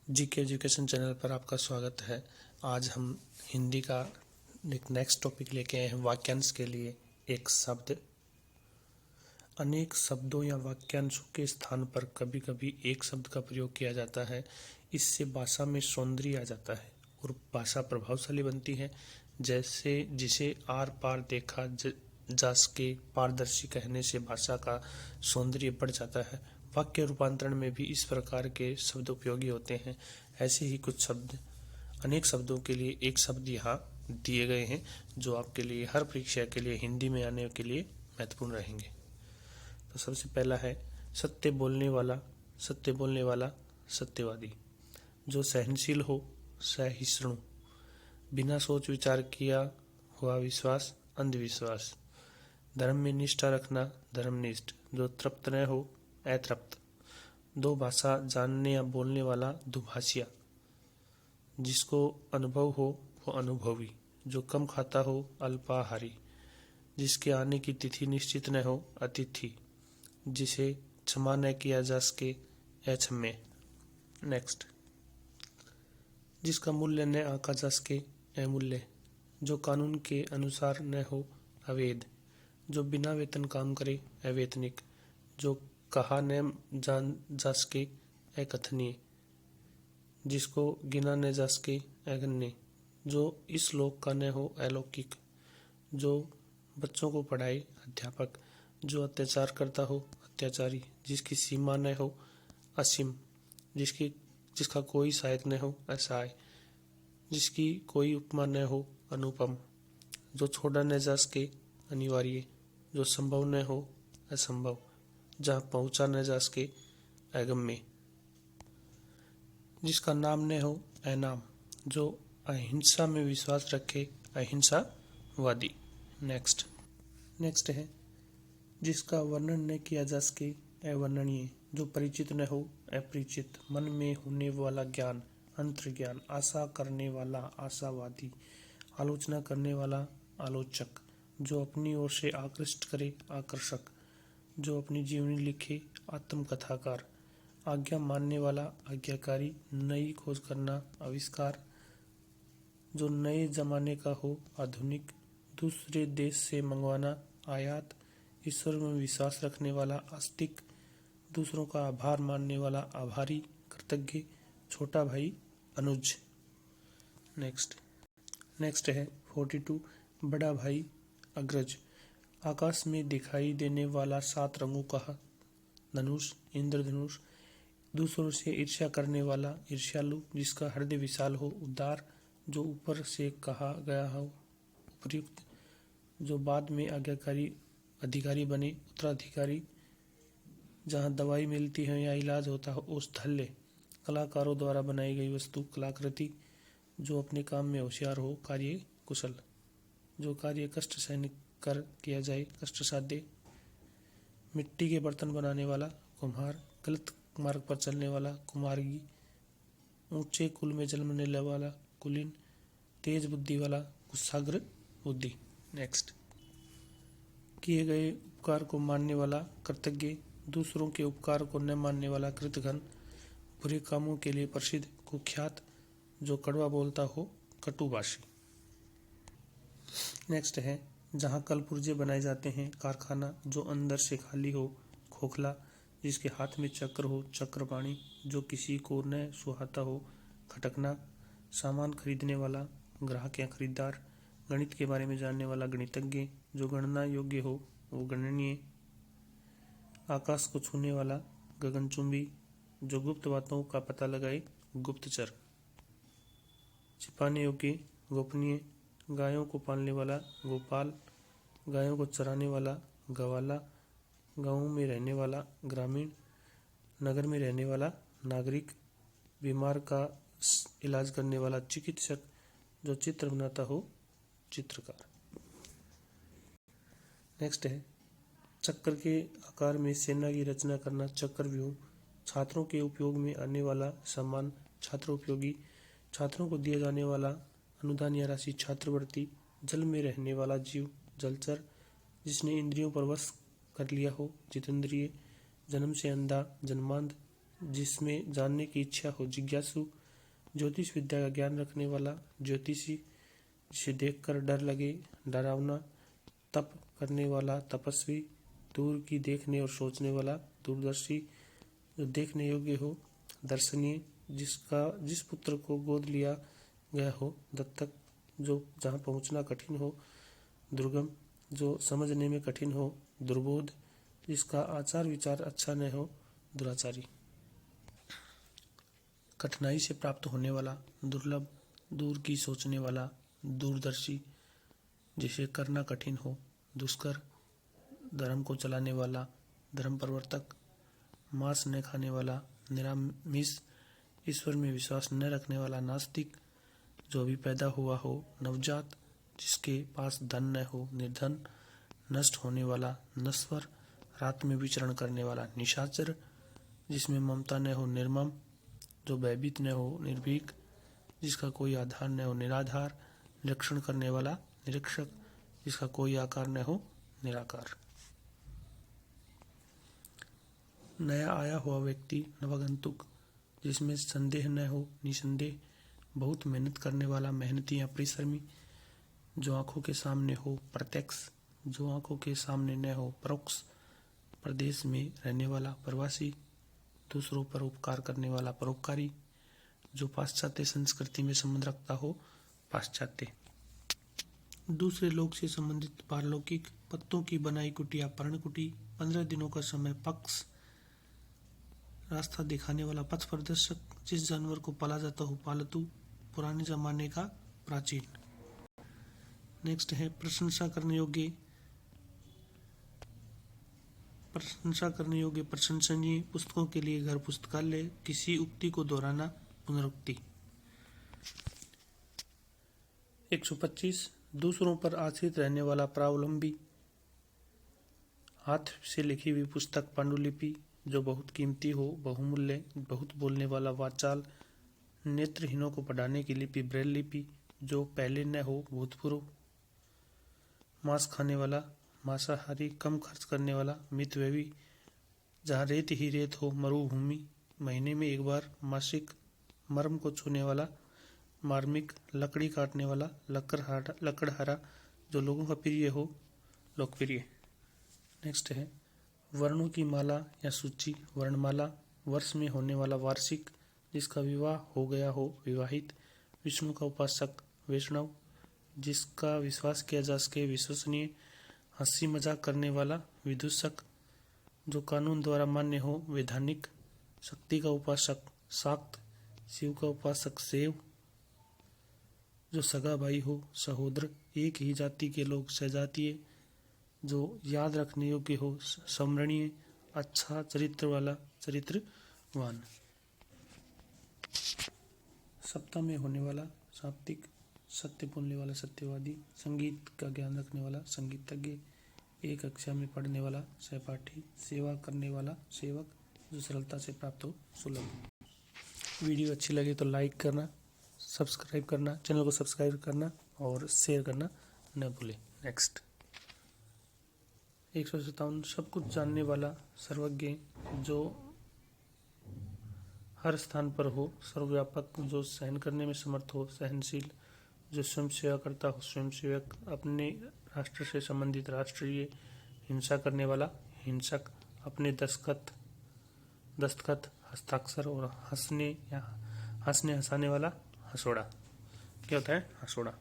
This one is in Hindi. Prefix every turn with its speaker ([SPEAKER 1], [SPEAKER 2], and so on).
[SPEAKER 1] जीके एजुकेशन चैनल पर आपका स्वागत है। आज हम हिंदी का एक नेक्स्ट टॉपिक लेके आए हैं वाक्यांश के लिए। एक शब्द। अनेक शब्दों या वाक्यांशों के स्थान पर कभी कभी एक शब्द का प्रयोग किया जाता है। इससे भाषा में सौंदर्य आ जाता है और भाषा प्रभावशाली बनती है। जैसे जिसे आर पार देखा जा सके, पारदर्शी कहने से भाषा का सौंदर्य बढ़ जाता है। वाक्य रूपांतरण में भी इस प्रकार के शब्द उपयोगी होते हैं। ऐसे ही कुछ शब्द, अनेक शब्दों के लिए एक शब्द यहाँ दिए गए हैं जो आपके लिए हर परीक्षा के लिए हिंदी में आने के लिए महत्वपूर्ण रहेंगे। तो सबसे पहला है सत्य बोलने वाला। सत्य बोलने वाला सत्यवादी। जो सहनशील हो, सहिष्णु। बिना सोच विचार किया हुआ विश्वास, अंधविश्वास। धर्म में निष्ठा रखना, धर्मनिष्ठ। जो तृप्त न हो, अतृप्त। दो भाषा जानने या बोलने वाला दुभाषिया। जिसको अनुभव हो वो अनुभवी। जो कम खाता हो, अल्पाहारी। जिसके आने की तिथि निश्चित न हो, अतिथि। जिसे क्षमा न किया जा सके, अक्षम्य। नेक्स्ट। जिसका मूल्य न आंका जा सके, अमूल्य। जो कानून के अनुसार न हो, अवैध। जो बिना वेतन काम करे, अवैतनिक। जो कहा न जान जा सके, अकथनीय। जिसको गिना न जा सके, अगण्य। जो इस लोक का न हो, अलौकिक। जो बच्चों को पढ़ाए, अध्यापक। जो अत्याचार करता हो, अत्याचारी। जिसकी सीमा न हो, असीम। जिसका कोई सहायक न हो, असहाय। जिसकी कोई उपमा न हो, अनुपम। जो छोड़ा न जा सके, अनिवार्य। जो संभव न हो, असंभव। जहाँ पहुँचा न जा सके, अगम्य। जिसका नाम न हो, अनाम। जो अहिंसा में विश्वास रखे, अहिंसावादी। नेक्स्ट है जिसका वर्णन न किया जा सके, अवर्णनीय। जो परिचित न हो, अपरिचित। मन में होने वाला ज्ञान, अंतर्ज्ञान। आशा करने वाला, आशावादी। आलोचना करने वाला, आलोचक। जो अपनी ओर से आकृष्ट करे, आकर्षक। जो अपनी जीवनी लिखे, आत्मकथाकार। आज्ञा मानने वाला, आज्ञाकारी। नई खोज करना, आविष्कार। जो नए जमाने का हो, आधुनिक। दूसरे देश से मंगवाना, आयात। ईश्वर में विश्वास रखने वाला, आस्तिक। दूसरों का आभार मानने वाला, आभारी, कृतज्ञ। छोटा भाई, अनुज। नेक्स्ट है 42 बड़ा भाई, अग्रज। आकाश में दिखाई देने वाला 7 रंगों का धनुष, इंद्रधनुष। दूसरों से ईर्ष्या करने वाला, ईर्ष्यालु। जिसका हृदय विशाल हो, उदार। जो ऊपर से कहा गया हो, उपयुक्त। जो बाद में आज्ञाकारी अधिकारी बने, उत्तराधिकारी। जहाँ दवाई मिलती है या इलाज होता हो, औषधालय। कलाकारों द्वारा बनाई गई वस्तु, कलाकृति। जो अपने काम में होशियार हो, कार्य कुशल। जो कार्य कष्ट सहन कर किया जाए, कष्ट साध्य। मिट्टी के बर्तन बनाने वाला, कुम्हार। गलत मार्ग पर चलने वाला, कुमार्गी। ऊंचे कुल में जन्मने वाला, कुलीन। तेज बुद्धि वाला, कुशाग्र बुद्धि। नेक्स्ट। किए गए उपकार को मानने वाला, कृतज्ञ। दूसरों के उपकार को न मानने वाला, कृतघ्न। बुरे कामों के लिए प्रसिद्ध, कुख्यात। जो कड़वा बोलता हो, कटुभाषी। नेक्स्ट है जहाँ कल पुर्जे बनाए जाते हैं, कारखाना। जो अंदर से खाली हो, खोखला। जिसके हाथ में चक्र हो, चक्रपाणी। जो किसी को न सुहाता हो, खटकना। सामान खरीदने वाला, ग्राहक या खरीदार। गणित के बारे में जानने वाला, गणितज्ञ। जो गणना योग्य हो, वो गणनीय। आकाश को छूने वाला, गगनचुंबी। जो गुप्त बातों का पता लगाए, गुप्तचर। छिपाने योग्य, गोपनीय। गायों को पालने वाला, गोपाल। गायों को चराने वाला, गवाला। गाँव में रहने वाला, ग्रामीण। नगर में रहने वाला, नागरिक। बीमार का इलाज करने वाला, चिकित्सक। जो चित्र बनाता हो, चित्रकार। नेक्स्ट है चक्र के आकार में सेना की रचना करना, चक्रव्यूह। छात्रों के उपयोग में आने वाला सम्मान, छात्रोपयोगी। छात्रों को दिया जाने वाला अनुदान या राशि, छात्रवृत्ति। जल में रहने वाला जीव, जलचर। जिसने इंद्रियों पर वश कर लिया हो, जितेंद्रिय। जन्म से अंधा, जन्मांध। जिसमें जानने की इच्छा हो, जिज्ञासु। ज्योतिष विद्या का ज्ञान रखने वाला, ज्योतिषी। जिसे देखकर डर लगे, डरावना। तप करने वाला, तपस्वी। दूर की देखने और सोचने वाला, दूरदर्शी। जो देखने योग्य हो, दर्शनीय। जिस पुत्र को गोद लिया गया हो, दत्तक। जो जहाँ पहुँचना कठिन हो, दुर्गम। जो समझने में कठिन हो, दुर्बोध। जिसका आचार विचार अच्छा न हो, दुराचारी। कठिनाई से प्राप्त होने वाला, दुर्लभ। दूर की सोचने वाला, दूरदर्शी। जिसे करना कठिन हो, दुष्कर। धर्म को चलाने वाला, धर्म प्रवर्तक। मांस न खाने वाला, निरामिष। ईश्वर में विश्वास न रखने वाला, नास्तिक। जो अभी पैदा हुआ हो, नवजात। जिसके पास धन न हो, निर्धन। नष्ट होने वाला, नश्वर। रात में विचरण करने वाला, निशाचर। जिसमें ममता न हो, निर्मम। जो भयभीत न हो, निर्भीक। जिसका कोई आधार न हो, निराधार। निरीक्षण करने वाला, निरीक्षक। जिसका कोई आकार न हो, निराकार। नया आया हुआ व्यक्ति, नवागंतुक। जिसमें संदेह न हो, निसंदेह। बहुत मेहनत करने वाला, मेहनती या परिश्रमी। जो आंखों के सामने हो, प्रत्यक्ष। जो आंखों के सामने न हो, परोक्ष। प्रदेश में रहने वाला, प्रवासी। दूसरों पर उपकार करने वाला, परोपकारी। जो पाश्चात्य संस्कृति में संबंध रखता हो, पाश्चात्य। दूसरे लोक से संबंधित, पारलौकिक। पत्तों की बनाई कुटिया, पर्णकुटी। 15 दिनों का समय, पक्ष। रास्ता दिखाने वाला, पथ प्रदर्शक। जिस जानवर को पाला जाता हो, पालतू। पुराने जमाने का, प्राचीन। नेक्स्ट है प्रशंसा करने योग्य, प्रशंसनीय। पुस्तकों के लिए घर, पुस्तकालय। किसी उक्ति को दोहराना, पुनरुक्ति। 125 दूसरों पर आश्रित रहने वाला, प्रावलंबी। हाथ से लिखी हुई पुस्तक, पांडुलिपि। जो बहुत कीमती हो, बहुमूल्य। बहुत बोलने वाला, वाचाल। नेत्रहीनों को पढ़ाने की लिपि, ब्रेल लिपि। जो पहले न हो, भूतपूर्व। मांस खाने वाला, मांसाहारी। कम खर्च करने वाला, मितव्ययी। जहाँ रेत ही रेत हो, मरुभूमि। महीने में एक बार, मासिक। मर्म को छूने वाला, मार्मिक। लकड़ी काटने वाला, लकड़हारा। जो लोगों का प्रिय हो, लोकप्रिय। नेक्स्ट है वर्णों की माला या सूची, वर्णमाला। वर्ष में होने वाला, वार्षिक। जिसका विवाह हो गया हो, विवाहित। विष्णु का उपासक, वैष्णव। जिसका विश्वास किया जा सके, विश्वसनीय। हंसी मजाक करने वाला, विदूषक। जो कानून द्वारा मान्य हो, वैधानिक। शक्ति का उपासक, शाक्त। शिव का उपासक, शैव। जो सगा भाई हो, सहोदर। एक ही जाति के लोग, सजातीय। जो याद रखने योग्य हो, स्मरणीय। अच्छा चरित्र वाला, चरित्रवान। सप्ताह में होने वाला, साप्तिक। सत्य बोलने वाला, सत्यवादी। संगीत का ज्ञान रखने वाला, संगीतज्ञ। एक कक्षा में पढ़ने वाला, सहपाठी। सेवा करने वाला, सेवक। जो सरलता से प्राप्त हो, सुलभ। वीडियो अच्छी लगे तो लाइक करना, सब्सक्राइब करना, चैनल को सब्सक्राइब करना और शेयर करना न भूलें। नेक्स्ट 157 सब कुछ जानने वाला, सर्वज्ञ। जो हर स्थान पर हो, सर्वव्यापक। जो सहन करने में समर्थ हो, सहनशील। जो स्वयं सेवा करता हो, स्वयंसेवक। अपने राष्ट्र से संबंधित, राष्ट्रीय। हिंसा करने वाला, हिंसक। अपने दस्तखत, हस्ताक्षर। और हंसने हंसाने वाला, हंसोड़ा। क्या होता है? हंसोड़ा।